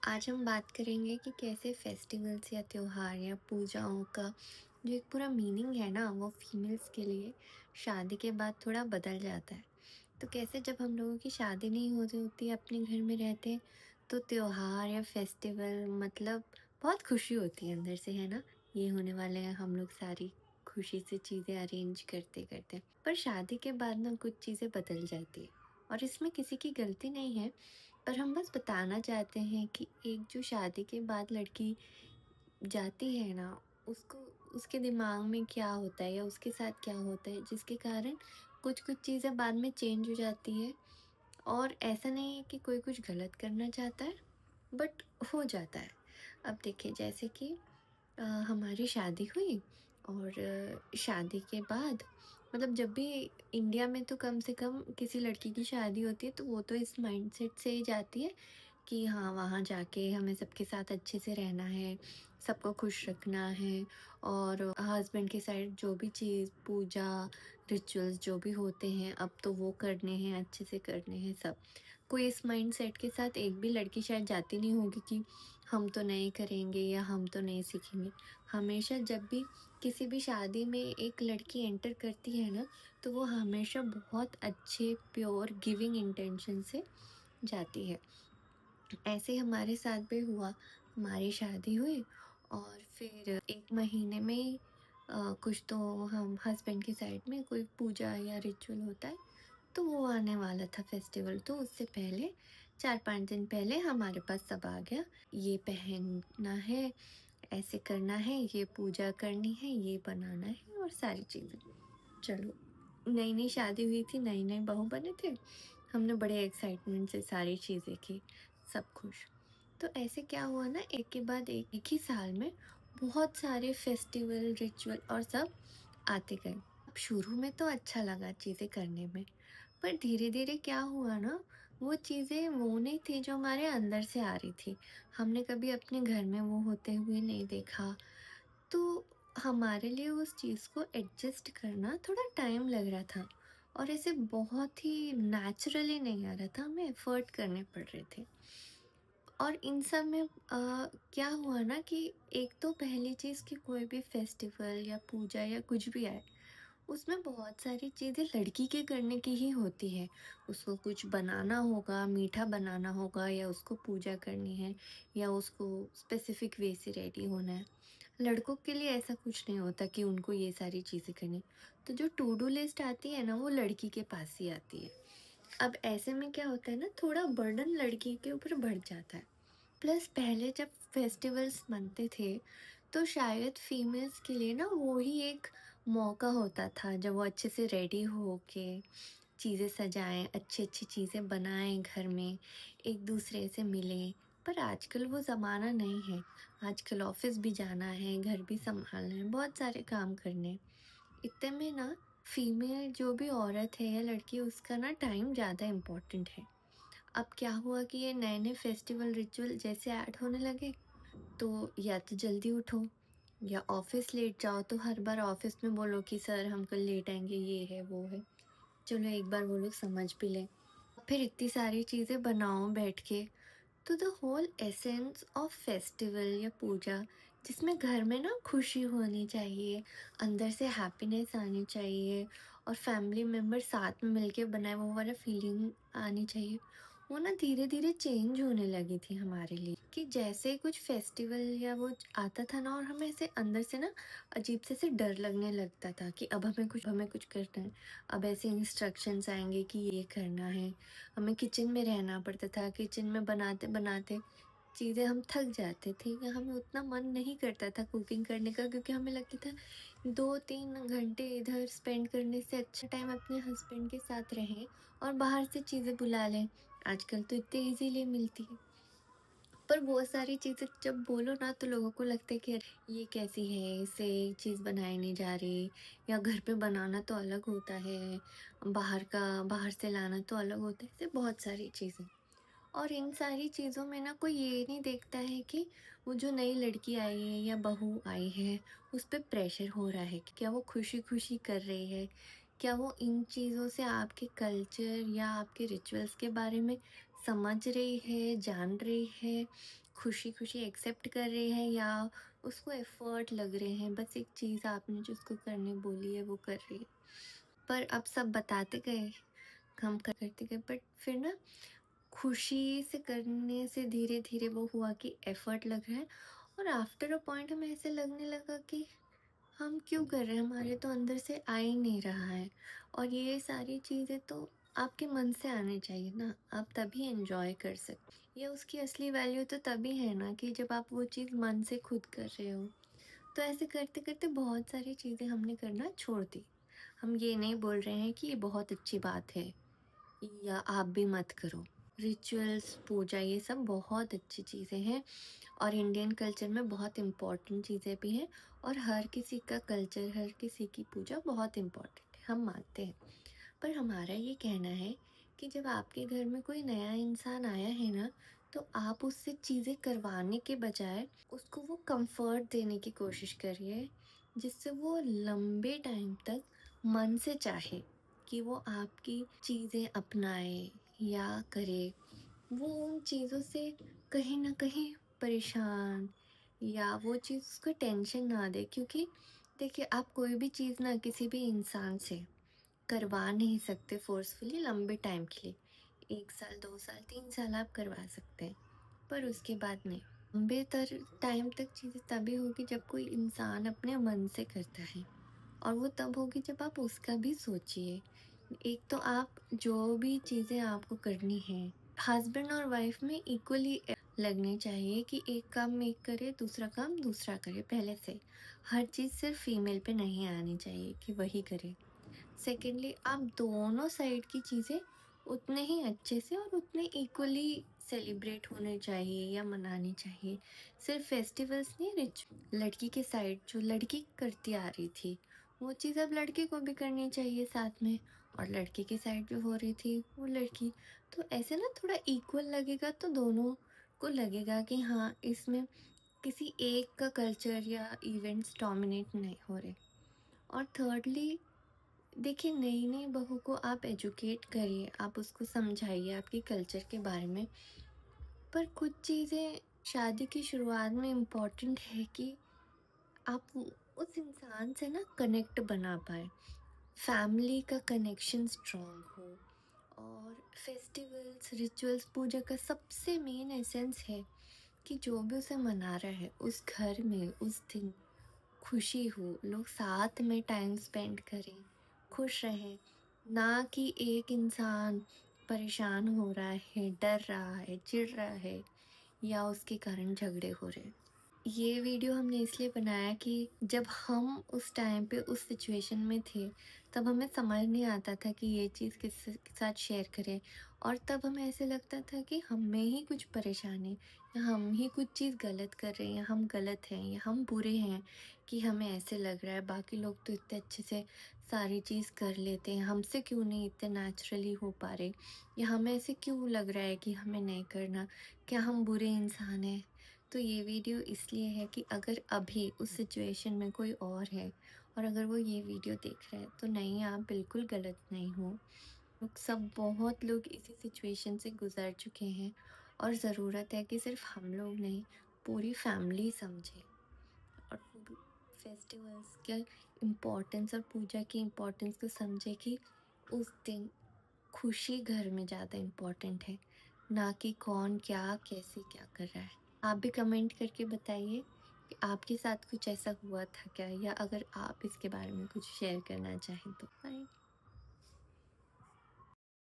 आज हम बात करेंगे कि कैसे फेस्टिवल्स या त्योहार या पूजाओं का जो एक पूरा मीनिंग है ना वो फीमेल्स के लिए शादी के बाद थोड़ा बदल जाता है। तो कैसे जब हम लोगों की शादी नहीं होती होती अपने घर में रहते हैं तो त्योहार या फेस्टिवल मतलब बहुत खुशी होती है अंदर से, है ना। ये होने वाले हैं, हम लोग सारी खुशी से चीज़ें अरेंज करते करते पर शादी के बाद ना कुछ चीज़ें बदल जाती है और इसमें किसी की गलती नहीं है। पर हम बस बताना चाहते हैं कि एक जो शादी के बाद लड़की जाती है ना, उसको उसके दिमाग में क्या होता है या उसके साथ क्या होता है जिसके कारण कुछ-कुछ चीज़ें बाद में चेंज हो जाती है। और ऐसा नहीं है कि कोई कुछ गलत करना चाहता है, बट हो जाता है। अब देखिए जैसे कि हमारी शादी हुई और शादी के बाद मतलब जब भी इंडिया में तो कम से कम किसी लड़की की शादी होती है तो वो तो इस माइंडसेट से ही जाती है कि हाँ, वहाँ जाके हमें सबके साथ अच्छे से रहना है, सबको खुश रखना है और हस्बैंड के साइड जो भी चीज़, पूजा, रिचुअल्स जो भी होते हैं, अब तो वो करने हैं, अच्छे से करने हैं सब। कोई इस माइंडसेट के साथ एक भी लड़की शायद जाती नहीं होगी कि हम तो नहीं करेंगे या हम तो नहीं सीखेंगे। हमेशा जब भी किसी भी शादी में एक लड़की एंटर करती है ना, तो वो हमेशा बहुत अच्छे, प्योर, गिविंग इंटेंशन से जाती है। ऐसे हमारे साथ भी हुआ, हमारी शादी हुई और फिर 1 महीने में कुछ तो हम हस्बैंड की साइड में कोई पूजा या रिचुअल होता है, तो वो आने वाला था फेस्टिवल, तो उससे पहले 4-5 दिन पहले हमारे पास सब आ गया। ये पहनना है, ऐसे करना है, ये पूजा करनी है, ये बनाना है और सारी चीज़ें। चलो, नई-नई शादी हुई थी, नए-नए बहू बने थे, हमने बड़े एक्साइटमेंट से सारी चीज़ें की, सब खुश। तो ऐसे क्या हुआ ना, एक के बाद एक ही साल में बहुत सारे फेस्टिवल, रिचुअल और सब आते गए। अब शुरू में तो अच्छा लगा चीज़ें करने में, पर धीरे-धीरे क्या हुआ ना, वो चीज़ें वो नहीं थी जो हमारे अंदर से आ रही थी। हमने कभी अपने घर में वो होते हुए नहीं देखा, तो हमारे लिए उस चीज़ को एडजस्ट करना थोड़ा टाइम लग रहा था और ऐसे बहुत ही नेचुरली नहीं आ रहा था, हमें एफ़र्ट करने पड़ रहे थे। और इन सब में क्या हुआ ना कि एक तो पहली चीज़ कि कोई भी फेस्टिवल या पूजा या कुछ भी आए, उसमें बहुत सारी चीज़ें लड़की के करने की ही होती है। उसको कुछ बनाना होगा, मीठा बनाना होगा या उसको पूजा करनी है या उसको स्पेसिफ़िक वे से रेडी होना है। लड़कों के लिए ऐसा कुछ नहीं होता कि उनको ये सारी चीज़ें करनी। तो जो टू डू लिस्ट आती है ना, वो लड़की के पास ही आती है। अब ऐसे में क्या होता है ना, थोड़ा बर्डन लड़की के ऊपर बढ़ जाता है। प्लस पहले जब फेस्टिवल्स मनते थे, तो शायद फीमेल्स के लिए ना वो ही एक मौका होता था जब वो अच्छे से रेडी होके चीज़ें सजाएँ, अच्छी-अच्छी चीज़ें बनाएँ घर में, एक-दूसरे से मिलें। पर आजकल वो ज़माना नहीं है। आजकल ऑफ़िस भी जाना है, घर भी सँभालना है, बहुत सारे काम करने हैं। इतने में ना फीमेल जो भी औरत है या लड़की, उसका ना टाइम ज़्यादा इम्पोर्टेंट है। अब क्या हुआ कि ये नए-नए फेस्टिवल रिचुअल जैसे ऐड होने लगे, तो या तो जल्दी उठो या ऑफ़िस लेट जाओ, तो हर बार ऑफ़िस में बोलो कि सर हम कल लेट आएँगे, ये है, वो है। चलो एक बार वो लोग समझ भी लें। फिर इतनी सारी चीज़ें बनाओ बैठ के, तो the whole essence of festival या पूजा, जिसमें घर में ना खुशी होनी चाहिए, अंदर से हैप्पीनेस आनी चाहिए और फैमिली मेम्बर साथ में मिलके बनाए वो वाला फीलिंग आनी चाहिए, वो ना धीरे धीरे चेंज होने लगी थी हमारे लिए। कि जैसे कुछ फेस्टिवल या वो आता था ना, और हमें ऐसे अंदर से ना अजीब से डर लगने लगता था कि अब हमें कुछ करना है। अब ऐसे इंस्ट्रक्शंस आएंगे कि ये करना है। हमें किचन में रहना पड़ता था, किचन में बनाते-बनाते चीज़ें हम थक जाते थे या हमें उतना मन नहीं करता था कुकिंग करने का, क्योंकि हमें लगता था 2-3 घंटे इधर स्पेंड करने से अच्छा टाइम अपने हस्बैंड के साथ रहें और बाहर से चीज़ें बुला लें। आजकल तो इतने ईज़िली मिलती है। पर वो सारी चीज़ें जब बोलो ना, तो लोगों को लगता है कि अरे ये कैसी है, इससे ये चीज़ बनाई नहीं जा रही, या घर पे बनाना तो अलग होता है, बाहर से लाना तो अलग होता है, ऐसे बहुत सारी चीज़ें। और इन सारी चीज़ों में ना कोई ये नहीं देखता है कि वो जो नई लड़की आई है या बहू आई है, उस पे प्रेशर हो रहा है कि क्या वो खुशी-खुशी कर रही है? क्या वो इन चीज़ों से आपके कल्चर या आपके रिचुअल्स के बारे में समझ रही है, जान रही है? खुशी-खुशी एक्सेप्ट कर रहे हैं या उसको एफ़र्ट लग रहे हैं, बस एक चीज़ आपने जो उसको करने बोली है वो कर रही है। पर अब सब बताते गए, हम करते गए, बट फिर ना खुशी से करने से धीरे-धीरे वो हुआ कि एफ़र्ट लग रहा है और आफ्टर अ पॉइंट हमें ऐसे लगने लगा कि हम क्यों कर रहे हैं? हमारे तो अंदर से आ ही नहीं रहा है। और ये सारी चीज़ें तो आपके मन से आनी चाहिए ना, आप तभी एन्जॉय कर सकते। ये उसकी असली वैल्यू तो तभी है ना कि जब आप वो चीज़ मन से खुद कर रहे हो। तो ऐसे करते-करते बहुत सारी चीज़ें हमने करना छोड़ दी। हम ये नहीं बोल रहे हैं कि ये बहुत अच्छी बात है या आप भी मत करो। रिचुअल्स, पूजा, ये सब बहुत अच्छी चीज़ें हैं और इंडियन कल्चर में बहुत इम्पोर्टेंट चीज़ें भी हैं और हर किसी का कल्चर, हर किसी की पूजा बहुत इम्पोर्टेंट है, हम मानते हैं। पर हमारा ये कहना है कि जब आपके घर में कोई नया इंसान आया है ना, तो आप उससे चीज़ें करवाने के बजाय उसको वो कंफर्ट देने की कोशिश करिए, जिससे वो लंबे टाइम तक मन से चाहे कि वो आपकी चीज़ें अपनाए या करे। वो उन चीज़ों से कहीं न कहीं परेशान या वो चीज़ उसको टेंशन ना दे, क्योंकि देखिए आप कोई भी चीज़ ना किसी भी इंसान से करवा नहीं सकते फ़ोर्सफुली लंबे टाइम के लिए। 1 साल, 2 साल, 3 साल आप करवा सकते हैं, पर उसके बाद नहीं। लंबे टाइम तक चीज़ें तभी होगी जब कोई इंसान अपने मन से करता है और वो तब होगी जब आप उसका भी सोचिए। एक तो आप जो भी चीज़ें आपको करनी है, हस्बैंड और वाइफ में इक्वली लगनी चाहिए कि एक काम एक करे, दूसरा काम दूसरा करे पहले से। हर चीज़ सिर्फ़ फीमेल पे नहीं आनी चाहिए कि वही करे। सेकेंडली आप दोनों साइड की चीज़ें उतने ही अच्छे से और उतने इक्वली सेलिब्रेट होने चाहिए या मनानी चाहिए। सिर्फ फेस्टिवल्स नहीं, रिच लड़की के साइड जो लड़की करती आ रही थी वो चीज़ अब लड़के को भी करनी चाहिए साथ में, और लड़के के साइड जो हो रही थी वो लड़की। तो ऐसे ना थोड़ा इक्वल लगेगा तो दोनों को लगेगा कि हाँ, इसमें किसी एक का कल्चर या इवेंट्स डोमिनेट नहीं हो रहे। और थर्डली, देखिए नई नई बहू को आप एजुकेट करिए, आप उसको समझाइए आपके कल्चर के बारे में। पर कुछ चीज़ें शादी की शुरुआत में इम्पोर्टेंट है कि आप उस इंसान से ना कनेक्ट बना पाए, फैमिली का कनेक्शन स्ट्रॉन्ग हो। और फेस्टिवल्स, रिचुअल्स, पूजा का सबसे मेन एसेंस है कि जो भी उसे मना रहा है उस घर में उस दिन खुशी हो, लोग साथ में टाइम स्पेंड करें, खुश रहें, ना कि एक इंसान परेशान हो रहा है, डर रहा है, चिढ़ रहा है या उसके कारण झगड़े हो रहे हैं। ये वीडियो हमने इसलिए बनाया कि जब हम उस टाइम पे उस सिचुएशन में थे, तब हमें समझ नहीं आता था कि ये चीज़ किस के साथ शेयर करें, और तब हमें ऐसे लगता था कि हम में ही कुछ परेशानी या हम ही कुछ चीज़ गलत कर रहे हैं, या हम गलत हैं या हम बुरे हैं कि हमें ऐसे लग रहा है, बाकी लोग तो इतने अच्छे से सारी चीज़ कर लेते हैं, हमसे क्यों नहीं इतने नेचुरली हो पा रहे, या हमें ऐसे क्यों लग रहा है कि हमें नहीं करना, क्या हम बुरे इंसान हैं। तो ये वीडियो इसलिए है कि अगर अभी उस सिचुएशन में कोई और है और अगर वो ये वीडियो देख रहा है, तो नहीं, आप बिल्कुल गलत नहीं हो। लोग सब, बहुत लोग इसी सिचुएशन से गुजर चुके हैं और ज़रूरत है कि सिर्फ हम लोग नहीं, पूरी फैमिली समझे और फेस्टिवल्स के इम्पोर्टेंस और पूजा की इम्पोर्टेंस को समझे कि उस दिन खुशी घर में ज़्यादा इम्पोर्टेंट है, ना कि कौन क्या कैसे क्या कर रहा है। आप भी कमेंट करके बताइए कि आपके साथ कुछ ऐसा हुआ था क्या, या अगर आप इसके बारे में कुछ शेयर करना चाहें तो। बाय।